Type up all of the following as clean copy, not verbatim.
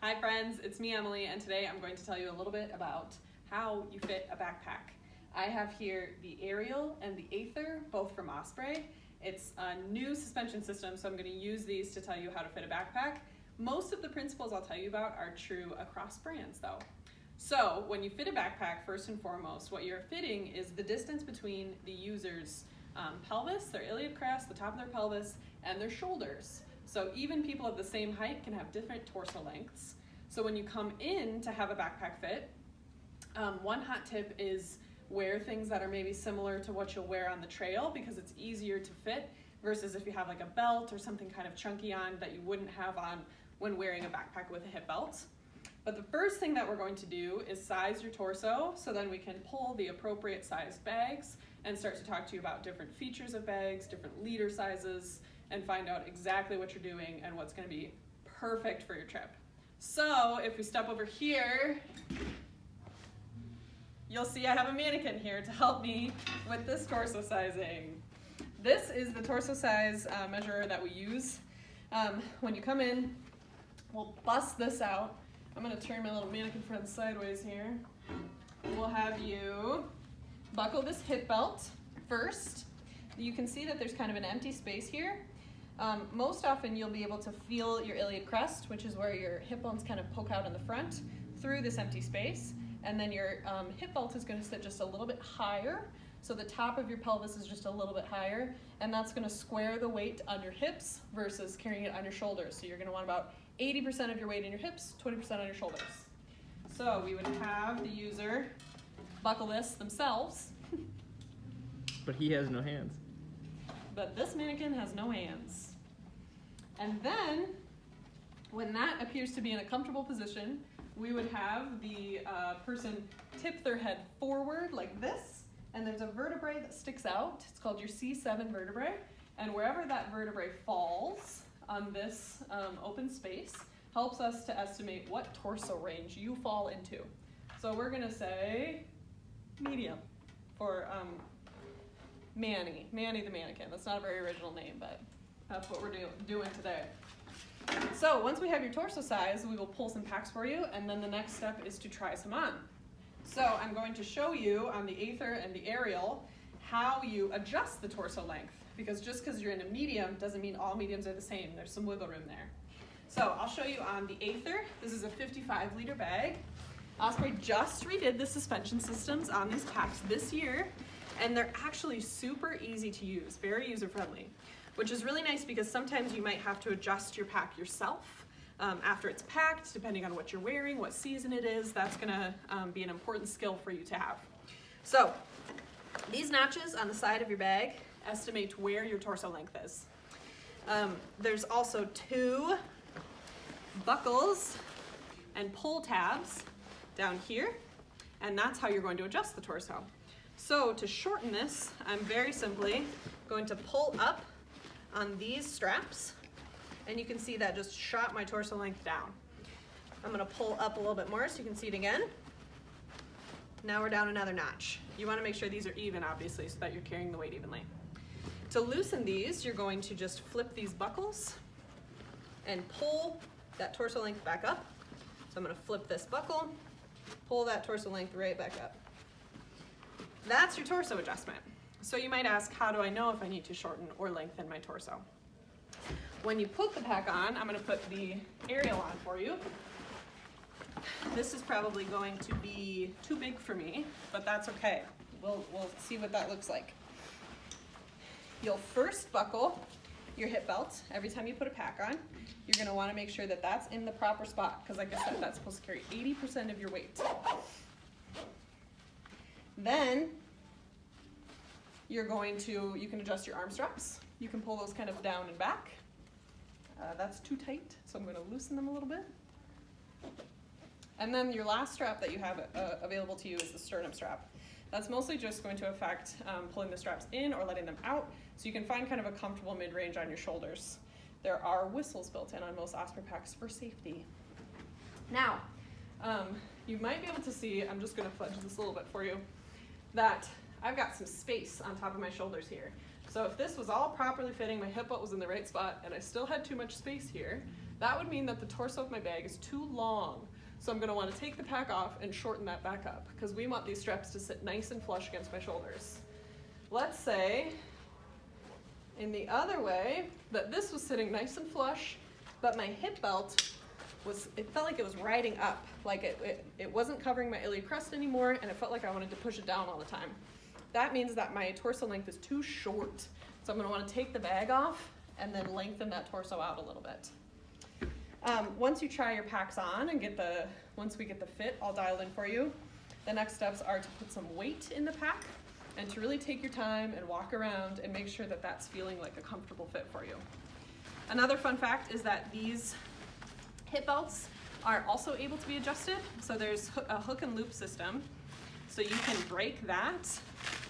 Hi friends, it's me Emily, and today I'm going to tell you a little bit about how you fit a backpack. I have here the Ariel and the Aether, both from Osprey. It's a new suspension system, so I'm going to use these to tell you how to fit a backpack. Most of the principles I'll tell you about are true across brands though. So when you fit a backpack, first and foremost, what you're fitting is the distance between the user's pelvis, their iliac crest, the top of their pelvis, and their shoulders. So even people of the same height can have different torso lengths. So when you come in to have a backpack fit, one hot tip is wear things that are maybe similar to what you'll wear on the trail because it's easier to fit versus if you have like a belt or something kind of chunky on that you wouldn't have on when wearing a backpack with a hip belt. But the first thing that we're going to do is size your torso so then we can pull the appropriate sized bags and start to talk to you about different features of bags, different liter sizes, and find out exactly what you're doing and what's going to be perfect for your trip. So if we step over here, you'll see I have a mannequin here to help me with this torso sizing. This is the torso size measurer that we use. When you come in, we'll bust this out. I'm going to turn my little mannequin friend sideways here. We'll have you buckle this hip belt first. You can see that there's kind of an empty space here. Most often you'll be able to feel your iliac crest, which is where your hip bones kind of poke out in the front through this empty space. And then your hip belt is going to sit just a little bit higher. So the top of your pelvis is just a little bit higher, and that's going to square the weight on your hips versus carrying it on your shoulders. So you're going to want about 80% of your weight in your hips, 20% on your shoulders. So we would have the user buckle this themselves. But he has no hands. But this mannequin has no hands. And then, when that appears to be in a comfortable position, we would have the person tip their head forward like this, and there's a vertebrae that sticks out. It's called your C7 vertebrae, and wherever that vertebrae falls on this open space helps us to estimate what torso range you fall into. So we're gonna say medium for Manny the mannequin. That's not a very original name, but that's what we're doing today. So once we have your torso size, we will pull some packs for you, and then the next step is to try some on. So I'm going to show you on the Aether and the Ariel how you adjust the torso length, because just because you're in a medium doesn't mean all mediums are the same. There's some wiggle room there. So I'll show you on the Aether. This is a 55-liter bag. Osprey just redid the suspension systems on these packs this year, and they're actually super easy to use, very user-friendly, which is really nice because sometimes you might have to adjust your pack yourself after it's packed, depending on what you're wearing, what season it is. That's gonna be an important skill for you to have. So these notches on the side of your bag estimate where your torso length is. There's also 2 buckles and pull tabs down here, and that's how you're going to adjust the torso. So to shorten this, I'm very simply going to pull up on these straps, and you can see that just shot my torso length down. I'm gonna pull up a little bit more so you can see it again. Now we're down another notch. You wanna make sure these are even, obviously, so that you're carrying the weight evenly. To loosen these, you're going to just flip these buckles and pull that torso length back up. So I'm gonna flip this buckle, pull that torso length right back up. That's your torso adjustment. So you might ask, how do I know if I need to shorten or lengthen my torso? When you put the pack on, I'm gonna put the Ariel on for you. This is probably going to be too big for me, but that's okay. We'll see what that looks like. You'll first buckle your hip belt every time you put a pack on. You're gonna wanna make sure that that's in the proper spot, because like I said, that's supposed to carry 80% of your weight. Then you can adjust your arm straps. You can pull those kind of down and back. That's too tight, so I'm going to loosen them a little bit. And then your last strap that you have available to you is the sternum strap. That's mostly just going to affect pulling the straps in or letting them out, so you can find kind of a comfortable mid-range on your shoulders. There are whistles built in on most Osprey packs for safety. Now, you might be able to see, I'm just going to fudge this a little bit for you, that I've got some space on top of my shoulders here. So if this was all properly fitting, my hip belt was in the right spot, and I still had too much space here, that would mean that the torso of my bag is too long. So I'm gonna wanna take the pack off and shorten that back up because we want these straps to sit nice and flush against my shoulders. Let's say, in the other way, that this was sitting nice and flush, but my hip belt it felt like it was riding up, like it wasn't covering my iliac crest anymore, and it felt like I wanted to push it down all the time. That means that my torso length is too short. So I'm gonna wanna take the bag off and then lengthen that torso out a little bit. Once you try your packs on and once we get the fit all dialed in for you, the next steps are to put some weight in the pack and to really take your time and walk around and make sure that that's feeling like a comfortable fit for you. Another fun fact is that these hip belts are also able to be adjusted. So there's a hook and loop system. So you can break that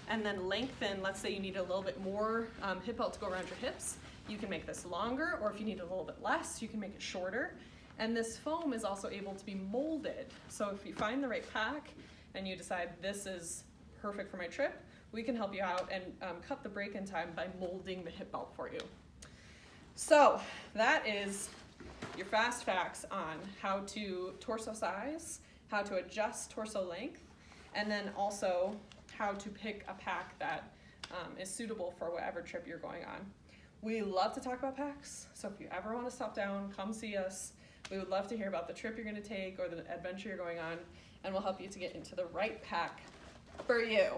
and then lengthen, let's say you need a little bit more hip belt to go around your hips. You can make this longer, or if you need a little bit less, you can make it shorter. And this foam is also able to be molded. So if you find the right pack and you decide this is perfect for my trip, we can help you out and cut the break-in time by molding the hip belt for you. So that is your fast facts on how to torso size, how to adjust torso length, and then also how to pick a pack that is suitable for whatever trip you're going on. We love to talk about packs, so if you ever want to stop down, come see us. We would love to hear about the trip you're going to take or the adventure you're going on, and we'll help you to get into the right pack for you.